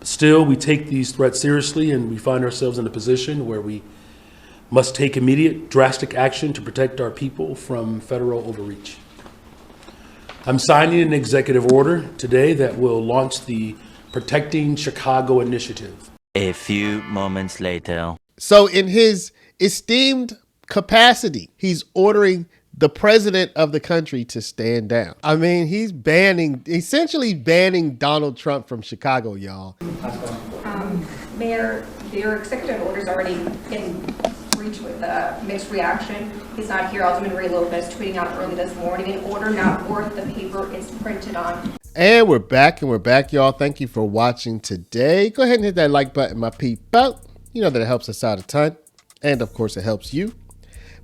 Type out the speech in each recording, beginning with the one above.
Still, we take these threats seriously, and we find ourselves in a position where we must take immediate, drastic action to protect our people from federal overreach. I'm signing an executive order today that will launch the Protecting Chicago initiative. A few moments later. So in his esteemed capacity, he's ordering the president of the country to stand down. I mean, he's essentially banning Donald Trump from Chicago, y'all. Mayor, your executive order's already in breach with mixed reaction. He's not here. Alderman Ray Lopez tweeting out early this morning, an order not worth the paper it's printed on. And we're back, y'all. Thank you for watching today. Go ahead and hit that like button, my people. You know that it helps us out a ton. And of course, it helps you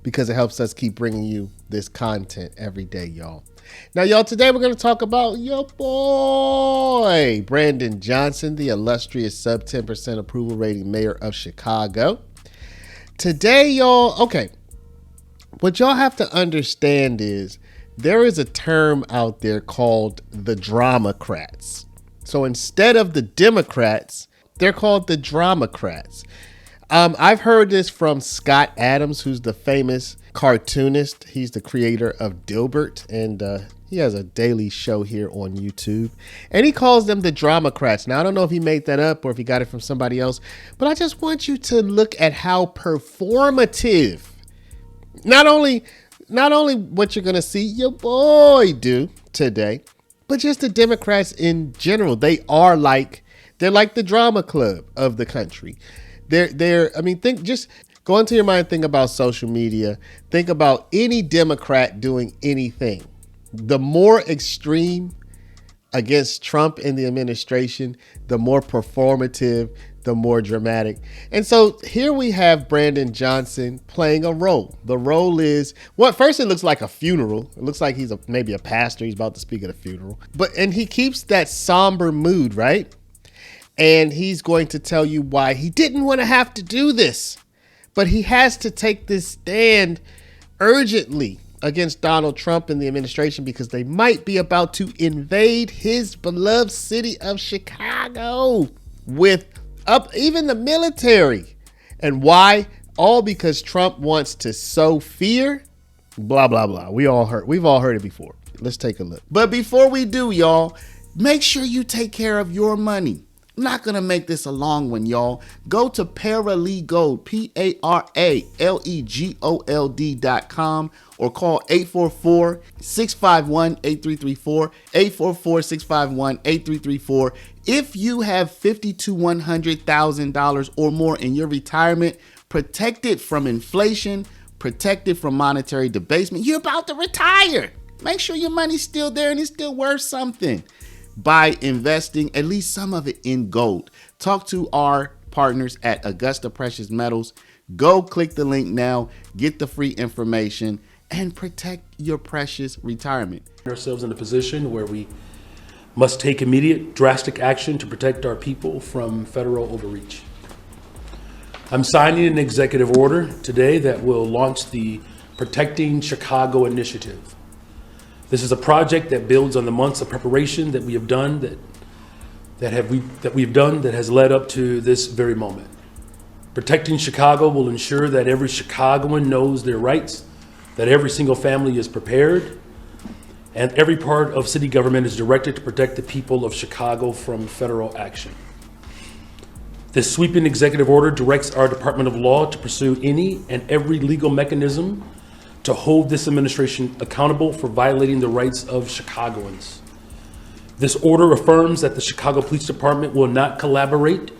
because it helps us keep bringing you this content every day, y'all. Now, y'all, today we're going to talk about your boy, Brandon Johnson, the illustrious sub 10% approval rating mayor of Chicago. Today, y'all, okay, what y'all have to understand is there is a term out there called the Dramacrats. So instead of the Democrats, they're called the Dramacrats. I've heard this from Scott Adams, who's the famous cartoonist. He's the creator of Dilbert, and he has a daily show here on YouTube. And he calls them the Dramacrats. Now, I don't know if he made that up or if he got it from somebody else, but I just want you to look at how performative, not only what you're going to see your boy do today, but just the Democrats in general. They're like the drama club of the country. Just go into your mind, think about social media, think about any Democrat doing anything. The more extreme against Trump and the administration, the more performative, the more dramatic. And so here we have Brandon Johnson playing a role. The role is, first it looks like a funeral. It looks like he's maybe a pastor. He's about to speak at a funeral. And he keeps that somber mood, right? And he's going to tell you why he didn't want to have to do this, but he has to take this stand urgently against Donald Trump and the administration because they might be about to invade his beloved city of Chicago with even the military. And why? All because Trump wants to sow fear. Blah, blah, blah. We've all heard it before. Let's take a look. But before we do, y'all, make sure you take care of your money. I'm not going to make this a long one, y'all. Go to Paralegold, PARALEGOLD.com, or call 844-651-8334, 844-651-8334. If you have $50,000 to $100,000 or more in your retirement, protected from inflation, protected from monetary debasement, you're about to retire. Make sure your money's still there and it's still worth something by investing at least some of it in gold. Talk to our partners at Augusta Precious Metals. Go click the link now, get the free information, and protect your precious retirement. Ourselves in a position where we must take immediate, drastic action to protect our people from federal overreach. I'm signing an executive order today that will launch the Protecting Chicago initiative. This is a project that builds on the months of preparation that we have done that has led up to this very moment. Protecting Chicago will ensure that every Chicagoan knows their rights, that every single family is prepared, and every part of city government is directed to protect the people of Chicago from federal action. This sweeping executive order directs our Department of Law to pursue any and every legal mechanism to hold this administration accountable for violating the rights of Chicagoans. This order affirms that the Chicago Police Department will not collaborate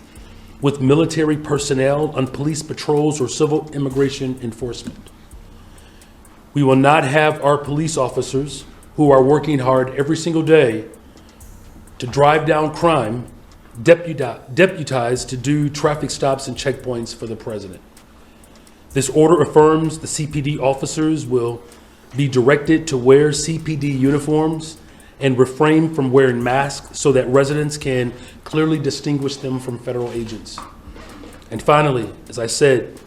with military personnel on police patrols or civil immigration enforcement. We will not have our police officers, who are working hard every single day to drive down crime, deputized to do traffic stops and checkpoints for the president. This order affirms the CPD officers will be directed to wear CPD uniforms and refrain from wearing masks so that residents can clearly distinguish them from federal agents. And finally, as I said,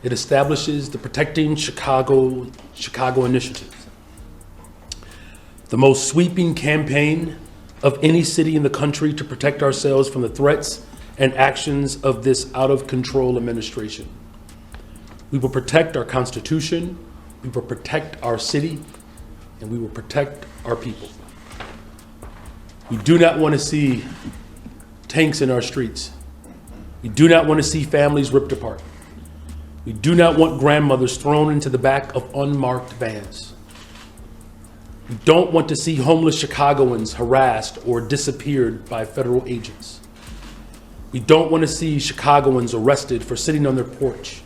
it establishes the Protecting Chicago initiative, the most sweeping campaign of any city in the country to protect ourselves from the threats and actions of this out-of-control administration. We will protect our Constitution, we will protect our city, and we will protect our people. We do not want to see tanks in our streets. We do not want to see families ripped apart. We do not want grandmothers thrown into the back of unmarked vans. We don't want to see homeless Chicagoans harassed or disappeared by federal agents. We don't want to see Chicagoans arrested for sitting on their porch.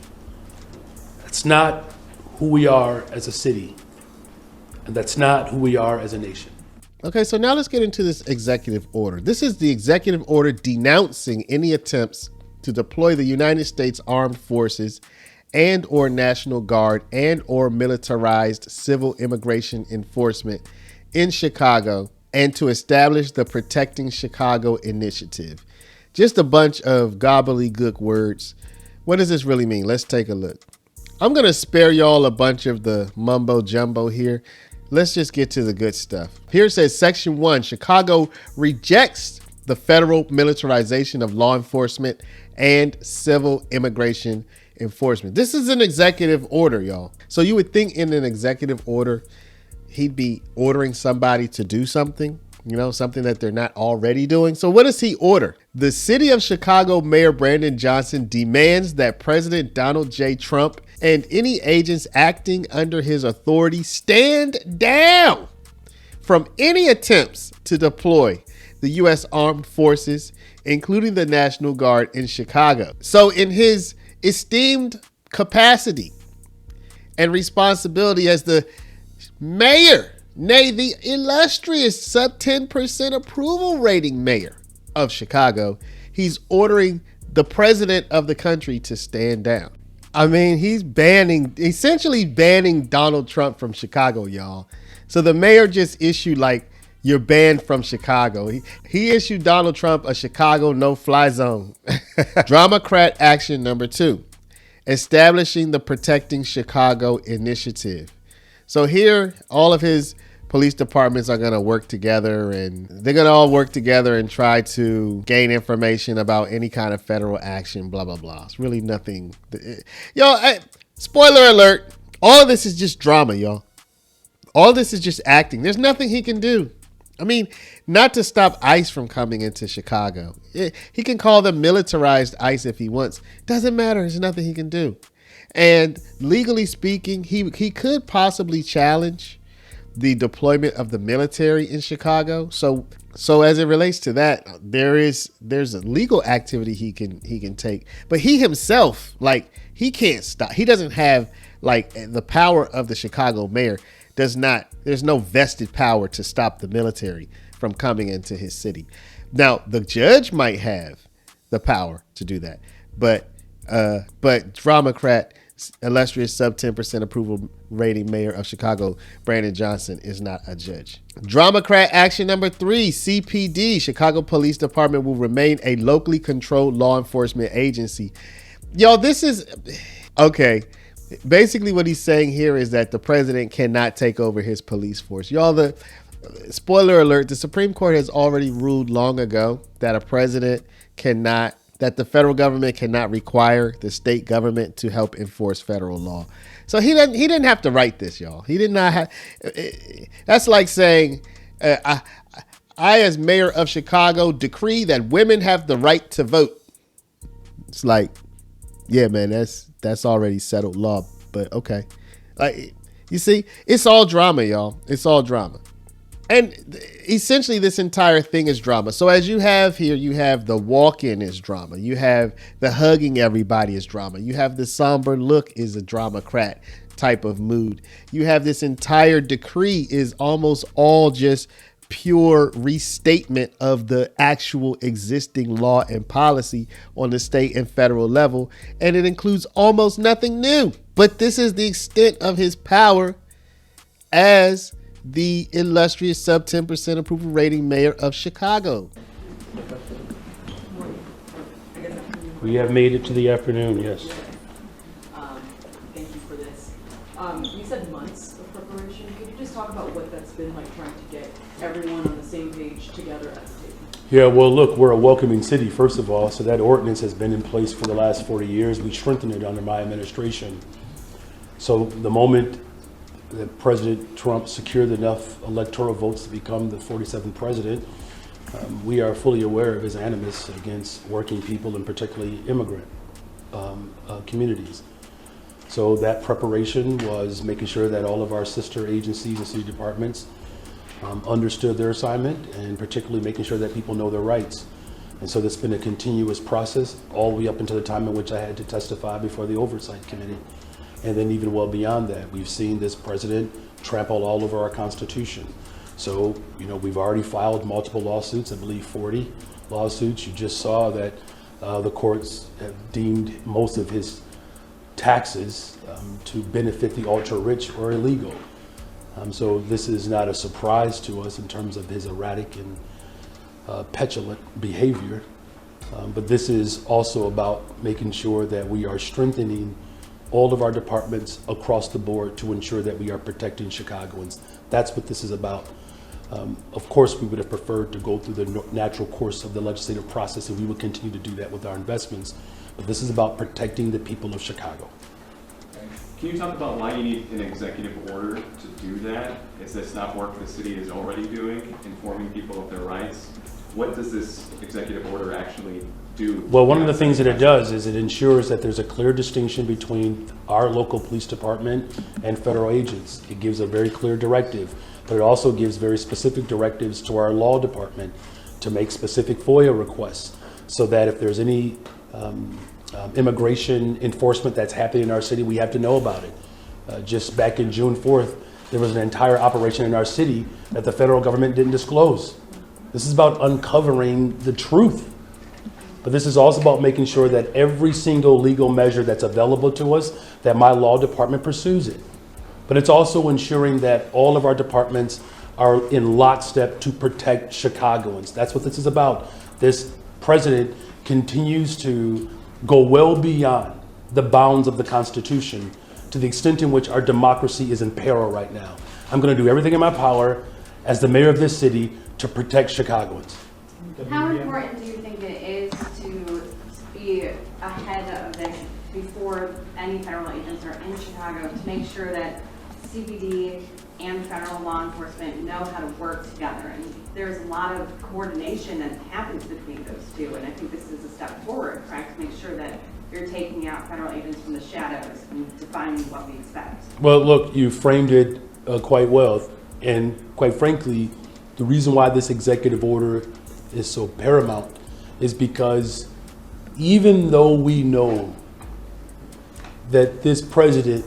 That's not who we are as a city, and that's not who we are as a nation. Okay, so now let's get into this executive order. This is the executive order denouncing any attempts to deploy the United States Armed Forces and or National Guard and or militarized civil immigration enforcement in Chicago and to establish the Protecting Chicago Initiative. Just a bunch of gobbledygook words. What does this really mean? Let's take a look. I'm going to spare y'all a bunch of the mumbo jumbo here. Let's just get to the good stuff. Here it says Section 1, Chicago rejects the federal militarization of law enforcement and civil immigration enforcement. This is an executive order, y'all. So you would think in an executive order, he'd be ordering somebody to do something, you know, something that they're not already doing. So what does he order? The city of Chicago Mayor Brandon Johnson demands that President Donald J. Trump and any agents acting under his authority stand down from any attempts to deploy the U.S. Armed Forces, including the National Guard in Chicago. So in his esteemed capacity and responsibility as the mayor, nay, the illustrious sub 10% approval rating mayor of Chicago, he's ordering the president of the country to stand down. I mean, he's essentially banning Donald Trump from Chicago, y'all. So the mayor just issued like, you're banned from Chicago. He issued Donald Trump a Chicago no-fly zone. Dramacrat action number 2, establishing the Protecting Chicago Initiative. So here, all of his police departments are going to work together, and they're going to all work together and try to gain information about any kind of federal action, blah, blah, blah. It's really nothing. Y'all, spoiler alert, all of this is just drama, y'all. All this is just acting. There's nothing he can do. I mean, not to stop ICE from coming into Chicago. He can call them militarized ICE if he wants. Doesn't matter. There's nothing he can do. And legally speaking, he could possibly challenge the deployment of the military in Chicago. So as it relates to that, there's a legal activity he can take. But he himself, like, he can't stop. He doesn't have like the power of the Chicago mayor. There's no vested power to stop the military from coming into his city. Now, the judge might have the power to do that, but Dramacrat, illustrious sub 10% approval rating mayor of Chicago, Brandon Johnson, is not a judge. Dramacrat action number 3, CPD, Chicago Police Department will remain a locally controlled law enforcement agency. Y'all, this is okay. Basically, what he's saying here is that the president cannot take over his police force. Y'all, the spoiler alert, the Supreme Court has already ruled long ago that that the federal government cannot require the state government to help enforce federal law. So he didn't have to write this, y'all. He did not have. That's like saying, I as mayor of Chicago decree that women have the right to vote. It's like, yeah, man, that's already settled law, but okay. Like, you see, it's all drama, y'all. It's all drama. And essentially this entire thing is drama. So as you have here, you have the walk-in is drama. You have the hugging everybody is drama. You have the somber look is a Dramacrat type of mood. You have this entire decree is almost all just pure restatement of the actual existing law and policy on the state and federal level. And it includes almost nothing new. But this is the extent of his power as the illustrious sub 10% approval rating mayor of Chicago. We have made it to the afternoon, yes. Thank you for this. You said months of preparation. Could you just talk about what that's been like trying to get everyone on the same page together at the table? Yeah, well, look, we're a welcoming city, first of all, so that ordinance has been in place for the last 40 years. We strengthened it under my administration. So the moment that President Trump secured enough electoral votes to become the 47th president, we are fully aware of his animus against working people and particularly immigrant communities. So that preparation was making sure that all of our sister agencies and city departments understood their assignment, and particularly making sure that people know their rights. And so that's been a continuous process all the way up until the time in which I had to testify before the Oversight Committee. And then even well beyond that, we've seen this president trample all over our Constitution. So, you know, we've already filed multiple lawsuits, I believe 40 lawsuits. You just saw that the courts have deemed most of his taxes to benefit the ultra-rich or illegal. So this is not a surprise to us in terms of his erratic and petulant behavior. But this is also about making sure that we are strengthening all of our departments across the board to ensure that we are protecting Chicagoans. That's what this is about. Of course, we would have preferred to go through the natural course of the legislative process, and we will continue to do that with our investments. But this is about protecting the people of Chicago. Can you talk about why you need an executive order to do that? Is this not work the city is already doing, informing people of their rights? What does this executive order actually do? Well, one of the things that it does is it ensures that there's a clear distinction between our local police department and federal agents. It gives a very clear directive, but it also gives very specific directives to our law department to make specific FOIA requests, so that if there's any immigration enforcement that's happening in our city, we have to know about it. Just back in June 4th, there was an entire operation in our city that the federal government didn't disclose. This is about uncovering the truth. But this is also about making sure that every single legal measure that's available to us, that my law department pursues it. But it's also ensuring that all of our departments are in lockstep to protect Chicagoans. That's what this is about. This president continues to go well beyond the bounds of the Constitution to the extent in which our democracy is in peril right now. I'm going to do everything in my power as the mayor of this city to protect Chicagoans. How important do you think it is to be ahead of this before any federal agents are in Chicago to make sure that CPD and federal law enforcement know how to work together? And there's a lot of coordination that happens between those two, and I think this is a step forward, trying to make sure that you're taking out federal agents from the shadows and defining what we expect. Well, look, you framed it quite well, and quite frankly, the reason why this executive order is so paramount is because even though we know that this president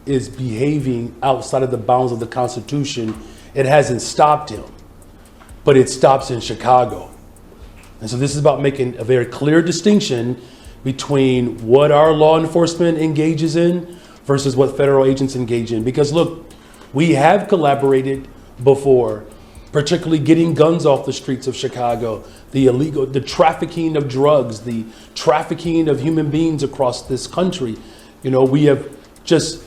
is behaving outside of the bounds of the Constitution, it hasn't stopped him, but it stops in Chicago. And so this is about making a very clear distinction between what our law enforcement engages in versus what federal agents engage in. Because look, we have collaborated before, particularly getting guns off the streets of Chicago, the trafficking of drugs, the trafficking of human beings across this country. You know, we have just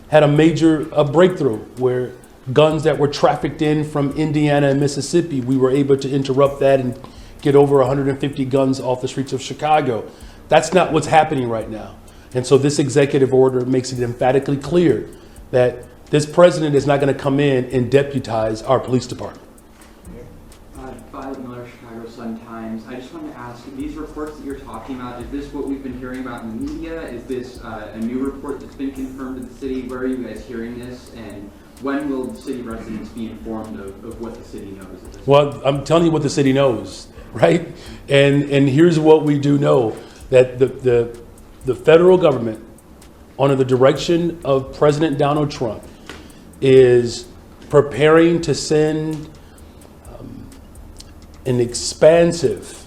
had a major breakthrough where guns that were trafficked in from Indiana and Mississippi, we were able to interrupt that and get over 150 guns off the streets of Chicago. That's not what's happening right now. And so this executive order makes it emphatically clear that this president is not going to come in and deputize our police department. Miller, Chicago Sun-Times. I just wanted to ask, these reports that you're talking about, is this what we've been hearing about in the media? Is this a new report that's been confirmed to the city? Where are you guys hearing this? And when will city residents be informed of what the city knows at this point? Well, I'm telling you what the city knows, right? And here's what we do know, that the federal government, under the direction of President Donald Trump, is preparing to send an expansive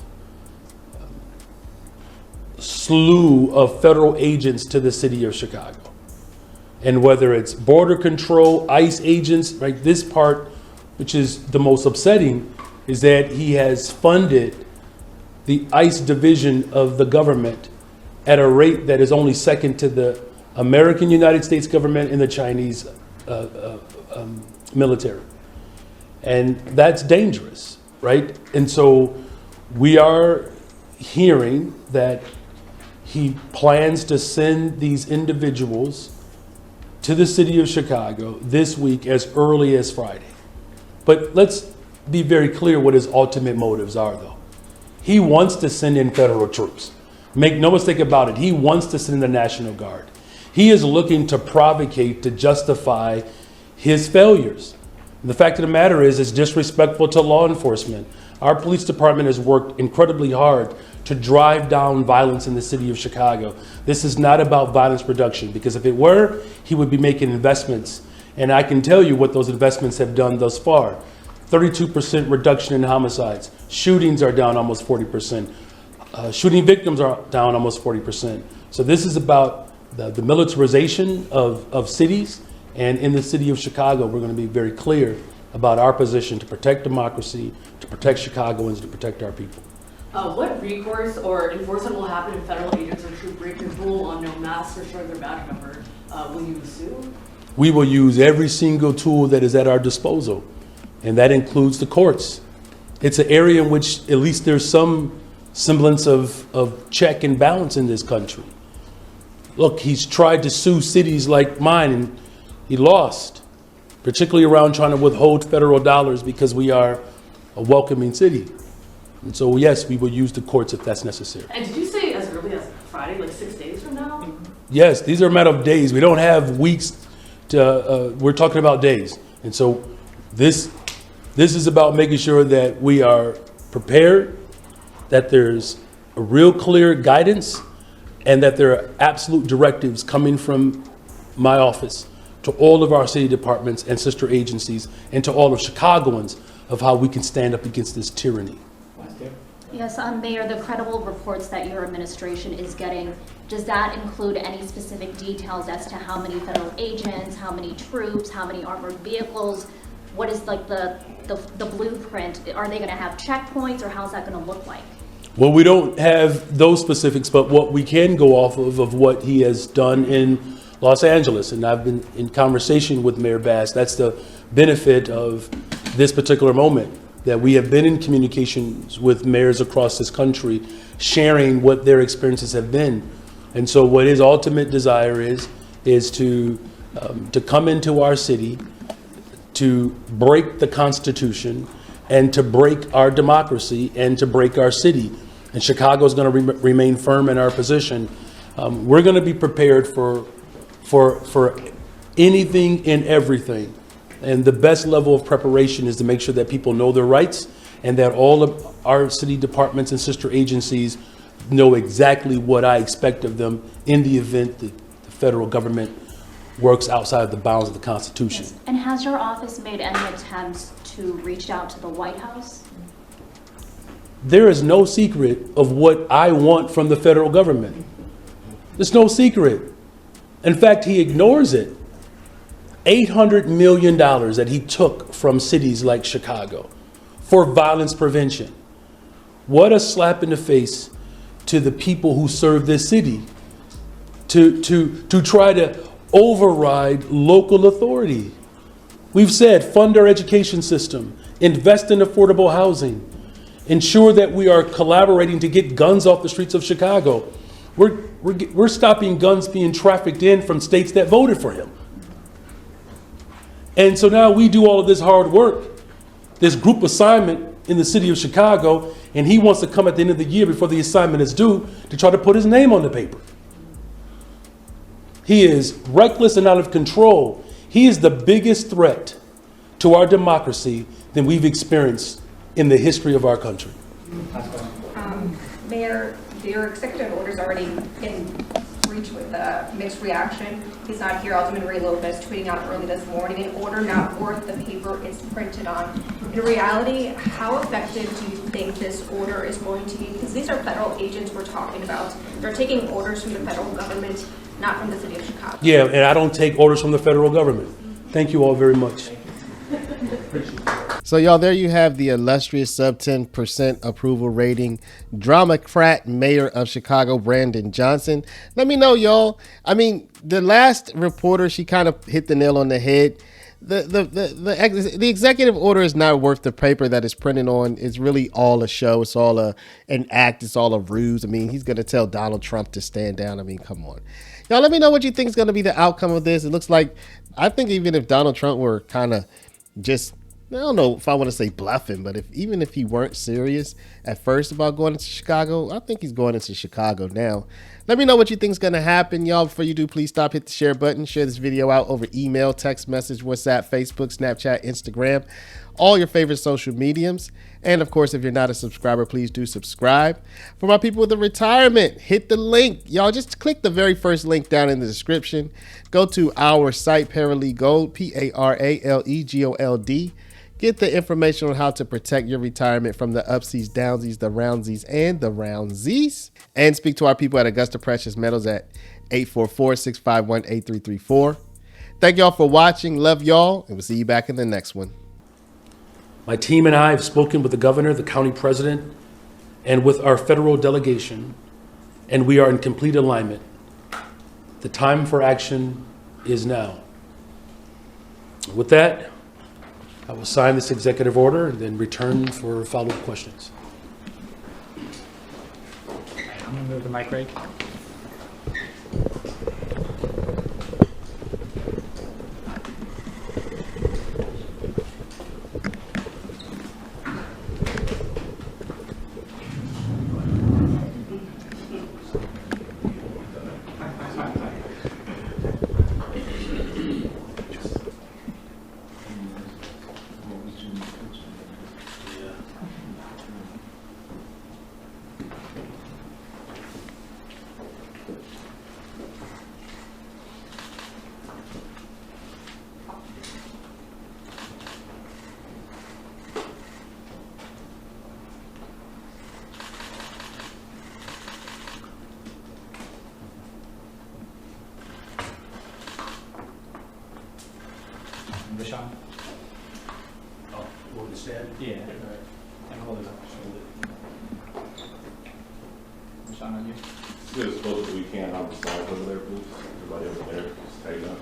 slew of federal agents to the city of Chicago. And whether it's border control, ICE agents, right? This part, which is the most upsetting, is that he has funded the ICE division of the government at a rate that is only second to the American United States government and the Chinese military. And that's dangerous right? And so we are hearing that he plans to send these individuals to the city of Chicago this week as early as Friday. But let's be very clear what his ultimate motives are, though. He wants to send in federal troops. Make no mistake about it. He wants to send in the National Guard. He is looking to provocate, to justify his failures. The fact of the matter is, it's disrespectful to law enforcement. Our police department has worked incredibly hard to drive down violence in the city of Chicago. This is not about violence reduction, because if it were, he would be making investments. And I can tell you what those investments have done thus far. 32% reduction in homicides. Shootings are down almost 40%. Shooting victims are down almost 40%. So this is about the militarization of cities. And in the city of Chicago, we're going to be very clear about our position to protect democracy, to protect Chicagoans, to protect our people. What recourse or enforcement will happen if federal agents or troop breakers rule on no masks or showing their badge number? Will you sue? We will use every single tool that is at our disposal, and that includes the courts. It's an area in which at least there's some semblance of check and balance in this country. Look, he's tried to sue cities like mine, and he lost, particularly around trying to withhold federal dollars because we are a welcoming city. And so, yes, we will use the courts if that's necessary. And did you say as early as Friday, like 6 days from now? Yes, these are a matter of days. We don't have weeks to, we're talking about days. And so this is about making sure that we are prepared, that there's a real clear guidance, and that there are absolute directives coming from my office to all of our city departments and sister agencies and to all of Chicagoans of how we can stand up against this tyranny. Yes, Mayor, the credible reports that your administration is getting, does that include any specific details as to how many federal agents, how many troops, how many armored vehicles? What is like the blueprint? Are they going to have checkpoints, or how's that going to look like? Well, we don't have those specifics, but what we can go off of what he has done in Los Angeles. And I've been in conversation with Mayor Bass. That's the benefit of this particular moment, that we have been in communications with mayors across this country, sharing what their experiences have been. And so what his ultimate desire is to come into our city, to break the Constitution, and to break our democracy, and to break our city. And Chicago is going to remain firm in our position. We're going to be prepared for anything and everything. And the best level of preparation is to make sure that people know their rights, and that all of our city departments and sister agencies know exactly what I expect of them in the event that the federal government works outside the bounds of the Constitution. Yes. And has your office made any attempts to reach out to the White House? There is no secret of what I want from the federal government. There's no secret. In fact, he ignores it. $800 million that he took from cities like Chicago for violence prevention. What a slap in the face to the people who serve this city, to try to override local authority. We've said fund our education system, invest in affordable housing, ensure that we are collaborating to get guns off the streets of Chicago. We're stopping guns being trafficked in from states that voted for him. And so now we do all of this hard work, this group assignment in the city of Chicago, and he wants to come at the end of the year before the assignment is due to try to put his name on the paper. He is reckless and out of control. He is the biggest threat to our democracy than we've experienced in the history of our country. Mayor, your executive order's already in breach with mixed reaction. He's not here. Alderman Ray Lopez tweeting out early this morning, an order not worth the paper it's printed on. In reality, how effective do you think this order is going to be? Because these are federal agents we're talking about. They're taking orders from the federal government, not from the city of Chicago. Yeah, and I don't take orders from the federal government. Thank you all very much. So, y'all, there you have the illustrious sub 10% approval rating Democrat mayor of Chicago, Brandon Johnson. Let me know, y'all. I mean, the last reporter, she kind of hit the nail on the head. the executive order is not worth the paper that it's printed on. It's really all a show. It's all an act. It's all a ruse. I mean, he's going to tell Donald Trump to stand down. I mean, come on. Y'all, let me know what you think is going to be the outcome of this. It looks like, I think even if Donald Trump were kind of just, I don't know if I want to say bluffing, but even if he weren't serious at first about going into Chicago, I think he's going into Chicago now. Let me know what you think is going to happen, y'all. Before you do, please stop, hit the share button, share this video out over email, text message, WhatsApp, Facebook, Snapchat, Instagram, all your favorite social mediums. And of course, if you're not a subscriber, please do subscribe. For my people with the retirement, hit the link. Y'all just click the very first link down in the description. Go to our site, Paralegold, Paralegold. Get the information on how to protect your retirement from the upsies, downsies, the roundsies, and the roundsies. And speak to our people at Augusta Precious Metals at 844-651-8334. Thank y'all for watching. Love y'all, and we'll see you back in the next one. My team and I have spoken with the governor, the county president, and with our federal delegation, and we are in complete alignment. The time for action is now. With that, I will sign this executive order and then return for follow-up questions. I'm gonna move the mic rake. Rashawn? Oh, want to stand? Yeah. And hold it up. Rashawn, on you. Get as close as we can on the side over there, please. Everybody over there, just tighten up.